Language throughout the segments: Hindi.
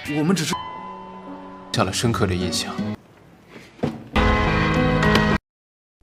我们只是下了深刻的印象。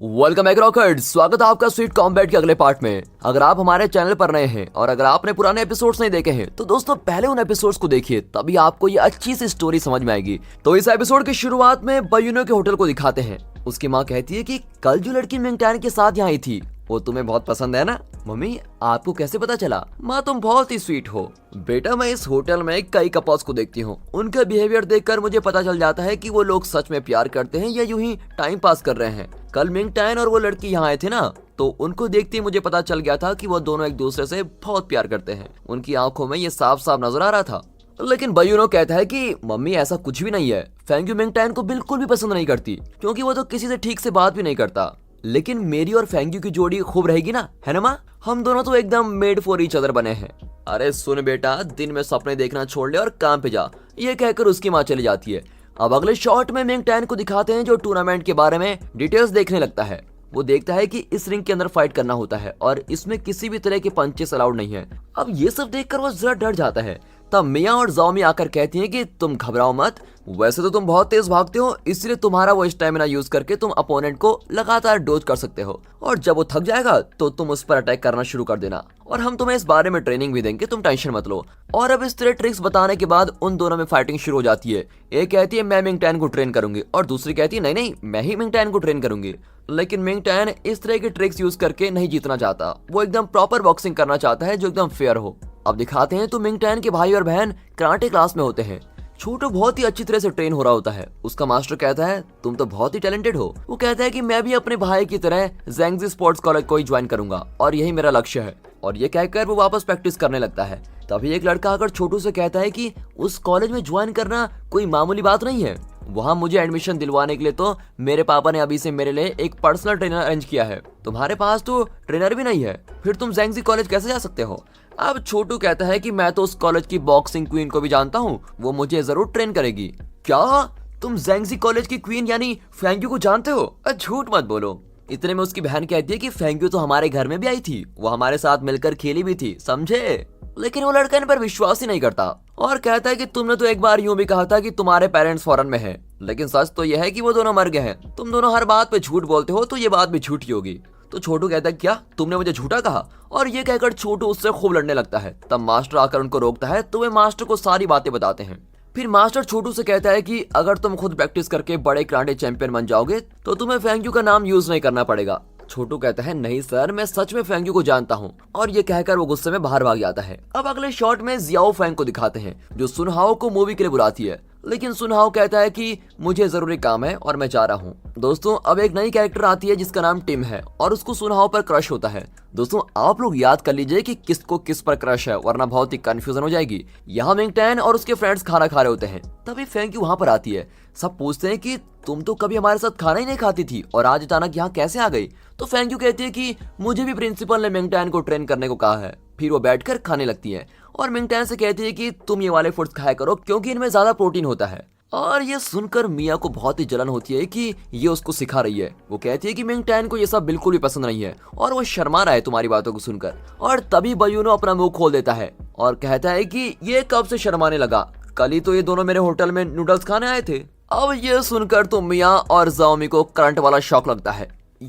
वेलकम बैक रॉकेट, स्वागत है आपका स्वीट कॉम्बैट के अगले पार्ट में। अगर आप हमारे चैनल पर नए हैं और अगर आपने पुराने एपिसोड्स नहीं देखे हैं तो दोस्तों पहले उन एपिसोड्स को देखिए, तभी आपको ये अच्छी सी स्टोरी समझ में आएगी। तो इस एपिसोड की शुरुआत में बयूनो के होटल को दिखाते हैं। उसकी माँ कहती है कि कल जो लड़की मिंगटैन के साथ यहाँ आई थी वो तुम्हें बहुत पसंद है ना। मम्मी आपको कैसे पता चला? माँ तुम बहुत ही स्वीट हो। बेटा मैं इस होटल में कई कपल्स को देखती हूँ, उनका बिहेवियर देखकर मुझे पता चल जाता है कि वो लोग सच में प्यार करते हैं या यूं ही टाइम पास कर रहे हैं। कल मिंगटैन और वो लड़की यहाँ आए थे ना, तो उनको देखते ही मुझे पता चल गया था कि वो दोनों एक दूसरे से बहुत प्यार करते हैं। उनकी आंखों में ये साफ साफ नजर आ रहा था। लेकिन बयूनो कहता है कि मम्मी ऐसा कुछ भी नहीं है, फेंग्यू मिंगटैन को बिल्कुल भी पसंद नहीं करती क्योंकि वो तो किसी से ठीक से बात भी नहीं करता। लेकिन मेरी और फेंग्यू की जोड़ी खूब रहेगी ना, है ना माँ? हम दोनों तो एकदम मेड फॉर ईच अदर बने हैं। अरे सुन बेटा, दिन में सपने देखना छोड़ ले और काम पे जा, ये कहकर उसकी माँ चली जाती है। अब अगले शॉट में मिंगटैन को दिखाते हैं जो टूर्नामेंट के बारे में डिटेल्स देखने लगता है। वो देखता है कि इस रिंग के अंदर फाइट करना होता है और इसमें किसी भी तरह के पंचेस अलाउड नहीं है। अब ये सब देखकर वो जरा डर जाता है। तब मिया और जाओमी आकर कहती हैं कि तुम घबराओ मत, वैसे तो तुम बहुत तेज भागते हो, इसलिए तुम्हारा वो स्टैमिना यूज करके तुम अपोनेंट को लगातार डोज कर सकते हो और जब वो थक जाएगा तो तुम उस पर अटैक करना शुरू कर देना और हम तुम्हें इस बारे में ट्रेनिंग भी देंगे, तुम टेंशन मत लो। और अब इस तरह ट्रिक्स बताने के बाद उन दोनों में फाइटिंग शुरू हो जाती है। एक कहती है मैं मिंगटैन को ट्रेन करूंगी और दूसरी कहती है नहीं नहीं मैं ही मिंगटैन को ट्रेन करूंगी। लेकिन मिंगटैन इस तरह के ट्रिक्स यूज करके नहीं जीतना चाहता, वो एकदम प्रॉपर बॉक्सिंग करना चाहता है जो एकदम फेयर हो। अब दिखाते हैं तो मिंगटैन के भाई और बहन कराटे क्लास में होते हैं। छोटू बहुत ही अच्छी तरह से ट्रेन हो रहा होता है। उसका मास्टर कहता है तुम तो बहुत ही टैलेंटेड हो। वो कहता है कि मैं भी अपने भाई की तरह ज़ेंगजी स्पोर्ट्स कॉलेज को ही ज्वाइन करूंगा और यही मेरा लक्ष्य है। और ये कहकर वो वापस प्रैक्टिस करने लगता है। तभी एक लड़का आकर छोटू से कहता है कि उस कॉलेज में ज्वाइन करना कोई मामूली बात नहीं है। वहाँ मुझे एडमिशन दिलवाने के लिए तो मेरे पापा ने अभी से मेरे लिए एक पर्सनल ट्रेनर अरेंज किया है। तुम्हारे पास तो ट्रेनर भी नहीं है, फिर तुम ज़ेंगजी कॉलेज कैसे जा सकते हो? अब छोटू कहता है कि मैं तो उस कॉलेज की बॉक्सिंग क्वीन को भी जानता हूँ, वो मुझे जरूर ट्रेन करेगी। क्या तुम ज़ेंगजी कॉलेज की क्वीन यानी फेंग्यू को जानते हो? झूठ मत बोलो। इतने में उसकी बहन कहती है कि फेंग्यू तो हमारे घर में भी आई थी, वो हमारे साथ मिलकर खेली भी थी, समझे? लेकिन वो लड़का इन पर विश्वास ही नहीं करता और कहता है कि तुमने तो एक बार यूं भी कहा था कि तुम्हारे पेरेंट्स फॉरेन में हैं, लेकिन सच तो यह है कि वो दोनों मर गए हैं। तुम दोनों हर बात पे झूठ बोलते हो तो ये बात भी झूठी होगी। तो छोटू कहता है क्या तुमने मुझे झूठा कहा? और ये कहकर छोटू उससे खूब लड़ने लगता है। तब मास्टर आकर उनको रोकता है तो वे मास्टर को सारी बातें बताते हैं। फिर मास्टर छोटू से कहता है कि अगर तुम खुद प्रैक्टिस करके बड़े कराटे चैंपियन बन जाओगे तो तुम्हें फेंग्यू का नाम यूज नहीं करना पड़ेगा। छोटू कहता है नहीं सर, मैं सच में फेंग्यू को जानता हूँ। और ये कहकर वो गुस्से में बाहर भाग जाता है। अब अगले शॉट में जियाओ फेंग को दिखाते हैं जो सुनहाओ को मूवी के लिए बुलाती है, लेकिन सुनहाओ कहता है कि मुझे जरूरी काम है और मैं जा रहा हूँ। दोस्तों अब एक नई कैरेक्टर आती है जिसका नाम टिम है और उसको सुनहाओ पर क्रश होता है। दोस्तों आप लोग याद कर लीजिए कि किसको किस पर क्रश है, वरना बहुत ही कंफ्यूजन हो जाएगी। यहाँ मिंगटैन और उसके फ्रेंड्स खाना खा रहे होते हैं। तभी फेंग्यू वहाँ पर आती है। सब पूछते हैं कि तुम तो कभी हमारे साथ खाना ही नहीं खाती थी और आज अचानक यहाँ कैसे आ गई? तो फेंग्यू कहती है कि मुझे भी प्रिंसिपल ने मिंगटैन को ट्रेन करने को कहा है। फिर वो बैठकर खाने लगती है और मिंगटैन से कहती है कि तुम ये वाले फूड्स खाया करो क्योंकि इनमें ज्यादा प्रोटीन होता है। और ये सुनकर मिया को बहुत ही जलन होती है कि ये उसको सिखा रही है। वो कहती है कि मिंगटैन को ये सब बिल्कुल भी पसंद नहीं है और वो शर्मा रहा है तुम्हारी बातों को सुनकर। और तभी बयूनो अपना मुंह खोल देता है और कहता है कि ये कब से शर्माने लगा, कल ही तो ये दोनों मेरे होटल में नूडल्स खाने आए थे। अब ये सुनकर तो मिया और जाओमी को करंट वाला शॉक लगता है।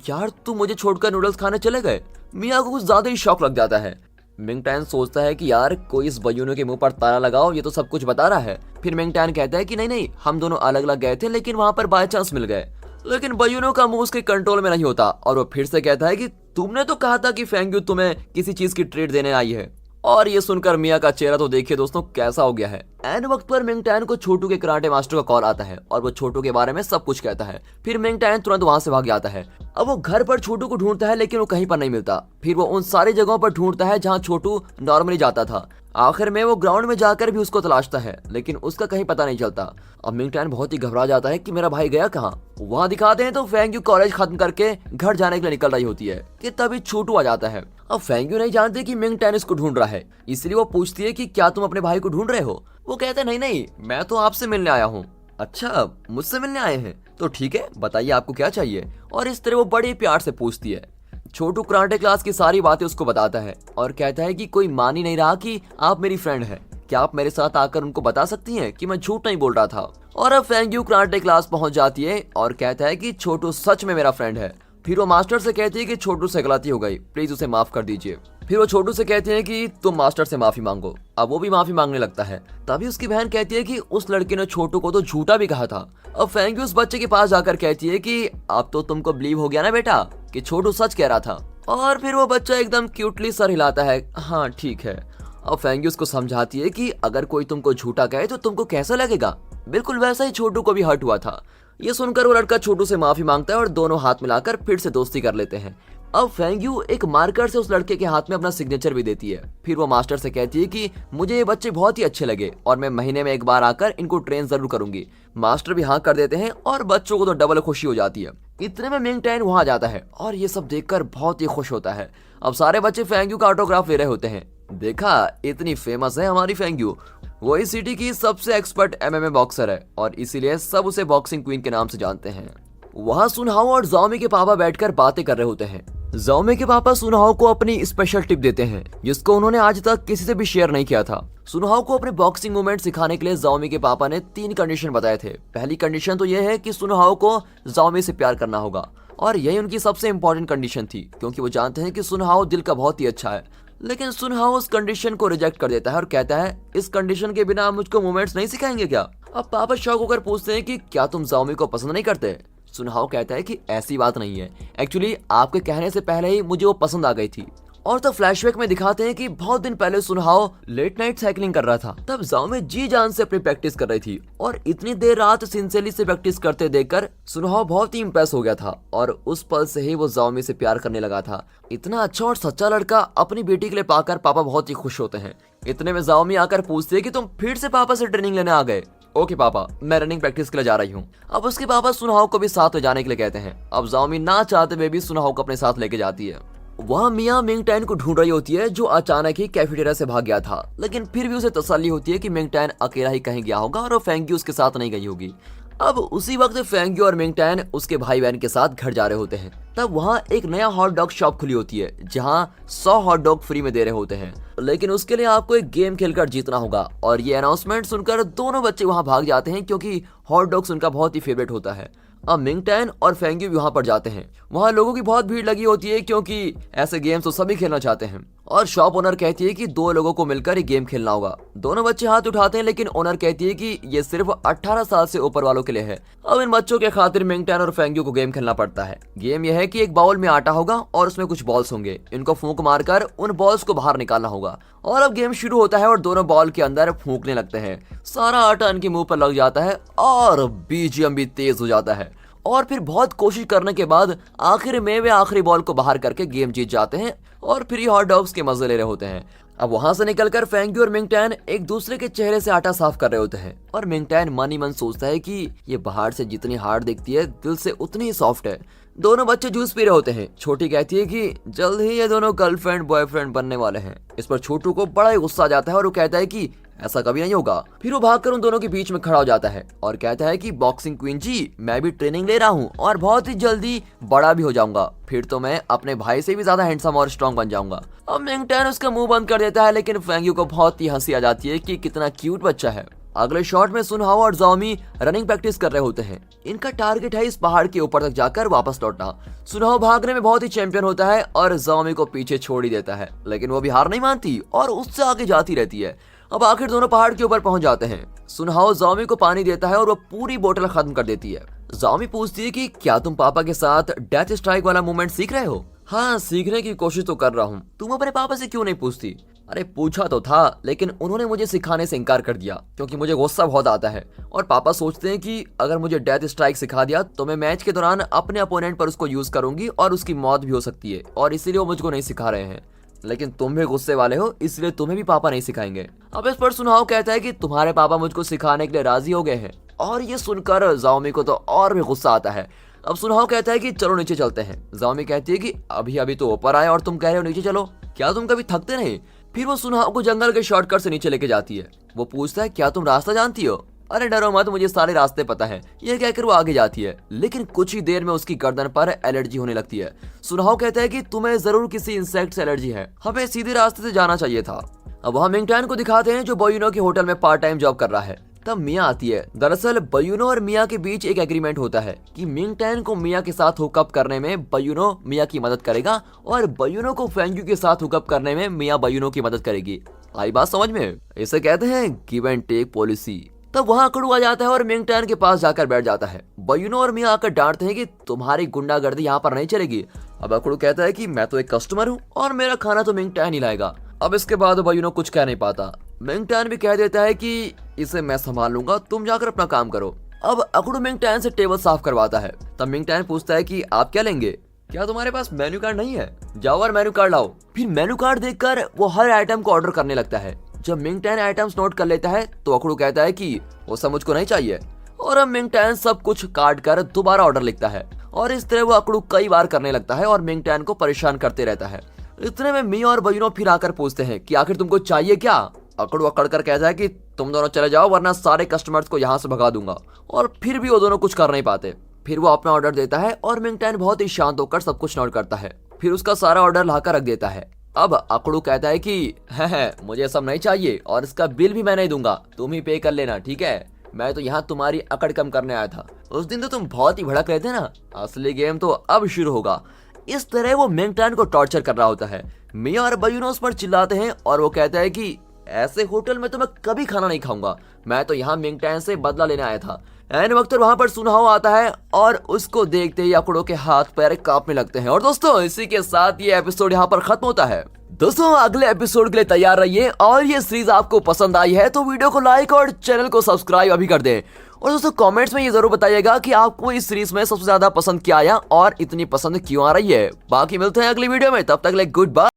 यार तुम मुझे छोड़कर नूडल्स खाने चले गए? मिया को कुछ ज्यादा ही शॉक लग जाता है। मिंगटैन सोचता है कि यार कोई इस बयूनो के मुंह पर ताला लगाओ, ये तो सब कुछ बता रहा है। फिर मिंगटैन कहता है कि नहीं नहीं हम दोनों अलग अलग गए थे लेकिन वहां पर बाय चांस मिल गए। लेकिन बयूनो का मुंह उसके कंट्रोल में नहीं होता और वो फिर से कहता है कि तुमने तो कहा था कि फेंग्यू तुम्हें किसी चीज की ट्रीट देने आई है। और ये सुनकर मिया का चेहरा तो देखिए दोस्तों कैसा हो गया है। एन वक्त पर मिंगटैन को छोटू के कराटे मास्टर का कॉल आता है और वो छोटू के बारे में सब कुछ कहता है। फिर मिंगटैन तुरंत वहां से भाग जाता है। अब वो घर पर छोटू को ढूंढता है लेकिन वो कहीं पर नहीं मिलता। फिर वो उन सारी जगहों पर ढूंढता है जहाँ छोटू नॉर्मली जाता था। आखिर में वो ग्राउंड में जाकर भी उसको तलाशता है लेकिन उसका कहीं पता नहीं चलता। अब मिंगटैन बहुत ही घबरा जाता है कि मेरा भाई गया कहाँ। वहाँ दिखाते हैं तो फेंग्यू कॉलेज खत्म करके घर जाने के लिए निकल रही होती है कि तभी छोटू आ जाता है। अब फेंग्यू नहीं जानती कि मिंगटैन इसको ढूंढ रहा है, इसलिए वो पूछती है कि क्या तुम अपने भाई को ढूंढ रहे हो? वो कहते हैं नहीं नहीं मैं तो आपसे मिलने आया हूँ। अच्छा मुझसे मिलने आए हैं, तो ठीक है बताइए आपको क्या चाहिए। और इस तरह वो बड़े प्यार से पूछती है। छोटू कराटे क्लास की सारी बातें उसको बताता है और कहता है कि कोई मान ही नहीं रहा कि आप मेरी फ्रेंड है। क्या आप मेरे साथ आकर उनको बता सकती हैं कि मैं झूठ नहीं बोल रहा था। और अब फेंग यू कराटे क्लास पहुंच जाती है और कहता है कि छोटू सच में मेरा फ्रेंड है। फिर वो मास्टर से कहती है कि छोटू से गलती हो गई, प्लीज उसे माफ कर दीजिए। फिर वो छोटू से कहते हैं कि तुम मास्टर से माफी मांगो। अब वो भी माफी मांगने लगता है। तभी उसकी बहन कहती है कि उस लड़के ने छोटू को तो झूठा भी कहा था। अब फेंग यू उस बच्चे के पास जाकर कहती है कि अब तो तुमको बिलीव हो गया ना बेटा कि छोटू सच कह रहा था। और फिर वो बच्चा एकदम क्यूटली सर हिलाता है, हाँ ठीक है। अब फेंग यू उसको समझाती है कि अगर कोई तुमको झूठा कहे तो तुमको कैसा लगेगा। बिल्कुल वैसा ही छोटू को भी हर्ट हुआ था। ये सुनकर वो लड़का छोटू से माफी मांगता है और दोनों हाथ मिलाकर फिर से दोस्ती कर लेते हैं। अब फेंग यू एक मार्कर से उस लड़के के हाथ में अपना सिग्नेचर भी देती है। फिर वो मास्टर से कहती है कि मुझे ये बच्चे बहुत ही अच्छे लगे और मैं महीने में एक बार आकर इनको ट्रेन जरूर करूंगी। मास्टर भी हाँ कर देते हैं और बच्चों को तो डबल खुशी हो जाती है। इतने में मिंग टैन वहां जाता है और ये सब देखकर बहुत ही खुश होता है। अब सारे बच्चे फेंग यू का ऑटोग्राफ ले रहे होते हैं। देखा, इतनी फेमस है हमारी फेंग यू, वही सिटी की सबसे एक्सपर्ट एमएमए बॉक्सर है और इसीलिए सब उसे बॉक्सिंग क्वीन के नाम से जानते हैं। वहाँ सुनहाओ और जाओमी के पापा बैठकर बातें कर रहे होते हैं। जाओमी के पापा सुनहाओ को अपनी स्पेशल टिप देते हैं जिसको उन्होंने आज तक किसी से भी शेयर नहीं किया था। सुनहाओ को अपने बॉक्सिंग मूवमेंट सिखाने के लिए जाओमी के पापा ने 3 कंडीशन बताए थे। पहली कंडीशन तो यह है कि सुनहाओ को जाओमी से प्यार करना होगा और यही उनकी सबसे इंपॉर्टेंट कंडीशन थी क्योंकि वो जानते हैं कि सुनहाओ दिल का बहुत ही अच्छा है। लेकिन सुनहाओ उस कंडीशन को रिजेक्ट कर देता है और कहता है इस कंडीशन के बिना आप मुझको मूवमेंट्स नहीं सिखाएंगे क्या। अब पापा शौक होकर पूछते हैं कि क्या तुम जाओमी को पसंद नहीं करते। सुनहाओ कहता है कि ऐसी बात नहीं है, एक्चुअली आपके कहने से पहले ही मुझे वो पसंद आ गई थी। और तब फ्लैशबैक में दिखाते हैं कि बहुत दिन पहले सुनहाओ लेट नाइट साइकिलिंग कर रहा था। तब जाओमी जी जान से अपनी प्रैक्टिस कर रही थी और इतनी देर रात सिंसियरली से प्रैक्टिस करते देखकर सुनहाओ बहुत ही इंप्रेस हो गया था और उस पल से ही वो जाओमी से प्यार करने लगा था। इतना अच्छा और सच्चा लड़का अपनी बेटी के लिए पाकर पापा बहुत ही खुश होते हैं। इतने में जाओमी आकर पूछते हैं कि तुम फिर से पापा से ट्रेनिंग लेने आ गए। ओके पापा, मैं रनिंग प्रैक्टिस के लिए जा रही हूँ। अब उसके पापा सुनहाओ को भी साथ ले जाने के लिए कहते हैं। अब जाओमी ना चाहते हुए भी सुनहाओ को अपने साथ लेके जाती है। वहाँ मिया मिंग टैन को ढूंढ रही होती है जो अचानक ही कैफेटेरिया से भाग गया था, लेकिन फिर भी उसे तसल्ली होती है कि मिंग टैन अकेला ही कहीं गया होगा और वो फेंग यू उसके साथ नहीं गई होगी। अब उसी वक्त फेंग यू और मिंग टैन उसके भाई बहन के साथ घर जा रहे होते हैं। तब वहाँ एक नया हॉट डॉग शॉप खुली होती है जहाँ 100 हॉट डॉग फ्री में दे रहे होते हैं, लेकिन उसके लिए आपको एक गेम खेलकर जीतना होगा। और ये अनाउंसमेंट सुनकर दोनों बच्चे वहाँ भाग जाते हैं क्योंकि हॉट डॉग्स उनका बहुत ही फेवरेट होता है। अब मिंग टैन और फेंग यू वहाँ पर जाते हैं। वहाँ लोगों की बहुत भीड़ लगी होती है क्योंकि ऐसे गेम्स तो सभी खेलना चाहते हैं। और शॉप ओनर कहती है कि 2 लोगों को मिलकर ये गेम खेलना होगा। दोनों बच्चे हाथ उठाते हैं लेकिन ओनर कहती है कि ये सिर्फ 18 साल से ऊपर वालों के लिए है। अब इन बच्चों के खातिर मिंग टैन और फेंग यू को गेम खेलना पड़ता है। गेम यह है कि एक बाउल में आटा होगा और उसमें कुछ बॉल्स होंगे। इनको फूंक मारकर उन बॉल्स को बाहर निकालना होगा। और अब गेम शुरू होता है और दोनों बॉल के अंदर फूंकने लगते हैं। सारा आटा इनके मुंह पर लग जाता है और बीजीएम भी तेज हो जाता है। और फिर बहुत कोशिश करने के बाद आखिर में वे आखिरी बॉल को बाहर करके गेम जीत जाते हैं और फ्री हॉट डॉग्स के मजे ले रहे होते हैं। अब वहां से निकलकर फेंग यू और मिंग टैन एक दूसरे के चेहरे से आटा साफ कर रहे होते हैं और मिंग टैन मन ही मन सोचता है कि ये बाहर से जितनी हार्ड दिखती है दिल से उतनी ही सॉफ्ट है। दोनों बच्चे जूस पी रहे होते हैं। छोटी कहती है कि जल्द ही ये दोनों गर्लफ्रेंड बॉयफ्रेंड बनने वाले हैं। इस पर छोटू को बड़ा ही गुस्सा आ जाता है और वो कहता है कि ऐसा कभी नहीं होगा। फिर वो भागकर उन दोनों के बीच में खड़ा हो जाता है और कहता है कि बॉक्सिंग क्वीन जी, मैं भी ट्रेनिंग ले रहा हूँ और बहुत ही जल्दी बड़ा भी हो जाऊंगा। फिर तो मैं अपने भाई से भी ज्यादा हैंडसम और स्ट्रॉन्ग बन जाऊंगा। अब मिंग टैन उसका मुंह बंद कर देता है लेकिन फेंग यू को बहुत ही हंसी आ जाती है कि कितना क्यूट बच्चा है। अगले शॉट में सुनहाओ और जाओमी रनिंग प्रैक्टिस कर रहे होते हैं। इनका टारगेट है इस पहाड़ के ऊपर तक जाकर वापस लौटना। सुनहाओ भागने में बहुत ही चैंपियन होता है और जाओमी को पीछे छोड़ ही देता है, लेकिन वो भी हार नहीं मानती और उससे आगे जाती रहती है। अब आखिर दोनों पहाड़ के ऊपर पहुंच जाते हैं। सुनहाओ जाओमी को पानी देता है और वो पूरी बोतल खत्म कर देती है। जाओमी पूछती है कि क्या तुम पापा के साथ डेथ स्ट्राइक वाला मूवमेंट सीख रहे हो। हाँ, सीखने की कोशिश तो कर रहा हूँ। तुम अपने पापा से क्यों नहीं पूछती। अरे पूछा तो था लेकिन उन्होंने मुझे सिखाने से इनकार कर दिया क्योंकि मुझे गुस्सा बहुत आता है और पापा सोचते हैं कि अगर मुझे डेथ स्ट्राइक सिखा दिया तो मैं मैच के दौरान अपने अपोनेंट पर उसको यूज करूंगी और उसकी मौत भी हो सकती है और इसीलिए वो मुझको नहीं सिखा रहे हैं। लेकिन तुम भी गुस्से वाले हो इसलिए तुम्हें भी पापा नहीं सिखाएंगे। अब इस पर सुनहाओ कहता है कि तुम्हारे पापा मुझको सिखाने के लिए राजी हो गए हैं और ये सुनकर जाओमी को तो और भी गुस्सा आता है। अब सुनहाओ कहता है कि चलो नीचे चलते हैं। जाओमी कहती है कि अभी अभी तो ऊपर आए और तुम कह रहे हो नीचे चलो, क्या तुम कभी थकते नहीं। फिर वो सुनहाओ को जंगल के शॉर्टकट से नीचे लेके जाती है। वो पूछता है क्या तुम रास्ता जानती हो। अरे डरो मत, मुझे सारे रास्ते पता है, ये कहकर वो आगे जाती है। लेकिन कुछ ही देर में उसकी गर्दन पर एलर्जी होने लगती है। सुनहाओ कहता है कि तुम्हें जरूर किसी इंसेक्ट से एलर्जी है, हमें सीधे रास्ते से जाना चाहिए था। अब वहाँ मिंगटैन को दिखाते हैं जो बयूनो के होटल में पार्ट टाइम जॉब कर रहा है। तब मिया आती है। दरअसल बयूनो और मिया के बीच एक एग्रीमेंट होता है कि मिंगटैन को मिया के साथ हुकअप करने में बयूनो मिया की मदद करेगा और बयूनो को फेंग्यू के साथ हुकअप करने में मिया बयूनो की मदद करेगी। आई बात समझ में? इसे कहते हैं गिव एंड टेक पॉलिसी। तब वहाँ अकड़ू आ जाता है और मिंगटैन के पास जाकर बैठ जाता है। बयूनो और मिया आकर डांटते हैं कि तुम्हारी गुंडागर्दी यहाँ पर नहीं चलेगी। अब अकड़ू कहता है कि मैं तो एक कस्टमर हूँ और मेरा खाना तो मिंगटैन ही लाएगा। अब इसके बाद बयूनो कुछ कह नहीं पाता। मिंगटैन भी कह देता है कि इसे मैं संभाल लूंगा, तुम जाकर अपना काम करो। अब अकड़ू मिंगटैन से टेबल साफ करवाता है। तब मिंगटैन पूछता है कि आप क्या लेंगे, क्या तुम्हारे पास मेन्यू कार्ड नहीं है? जाओ और मेन्यू कार्ड लाओ। फिर मेन्यू कार्ड देखकर वो हर आइटम को ऑर्डर करने लगता है। जब मिंगटैन आइटम्स नोट कर लेता है तो अकड़ू कहता है कि वो सब मुझको नहीं चाहिए और अब मिंगटैन सब कुछ काट कर दोबारा ऑर्डर लिखता है और इस तरह वो अकड़ू कई बार करने लगता है और मिंगटैन को परेशान करते रहता है। इतने में मिया और बयूनो फिर आकर पूछते हैं कि आखिर तुमको चाहिए क्या? अकड़ू अकड़ कर कहता है कि तुम दोनों चले जाओ वरना सारे कस्टमर्स को यहाँ से भगा दूंगा। और फिर भी वो दोनों कुछ कर नहीं पाते। फिर वो अपना ऑर्डर देता है और मिंगटैन बहुत ही शांत होकर सब कुछ नोट करता है। फिर उसका सारा ऑर्डर लाकर रख देता है। अब अकड़ू कहता है कि है मुझे सब नहीं चाहिए और इसका बिल भी मैं नहीं दूंगा, तुम ही पे कर लेना, ठीक है? मैं तो यहाँ तुम्हारी अकड़ कम करने आया था। उस दिन तो तुम बहुत ही भड़क रहे थे ना, असली गेम तो अब शुरू होगा। इस तरह वो मिंगटैन को टॉर्चर कर रहा होता है। मिया और बयूनो उस पर चिल्लाते हैं और वो कहता है कि ऐसे होटल में तो मैं कभी खाना नहीं खाऊंगा, मैं तो यहाँ मिंगटैन से बदला लेने आया था। एन वक्त वहां पर सुनहाओ आता है और उसको देखते ही अकड़ो के हाथ पैर कांपने लगते हैं। और दोस्तों इसी के साथ ये एपिसोड यहाँ पर खत्म होता है। दोस्तों अगले एपिसोड के लिए तैयार रहिए और ये सीरीज आपको पसंद आई है तो वीडियो को लाइक और चैनल को सब्सक्राइब अभी कर दें। और दोस्तों कमेंट्स में ये जरूर बताइएगा कि आपको इस सीरीज में सबसे ज्यादा पसंद क्या आया और इतनी पसंद क्यों आ रही है। बाकी मिलते हैं अगली वीडियो में, तब तक के लिए गुड बाय।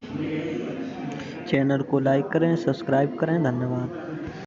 चैनल को लाइक करें, सब्सक्राइब करें। धन्यवाद।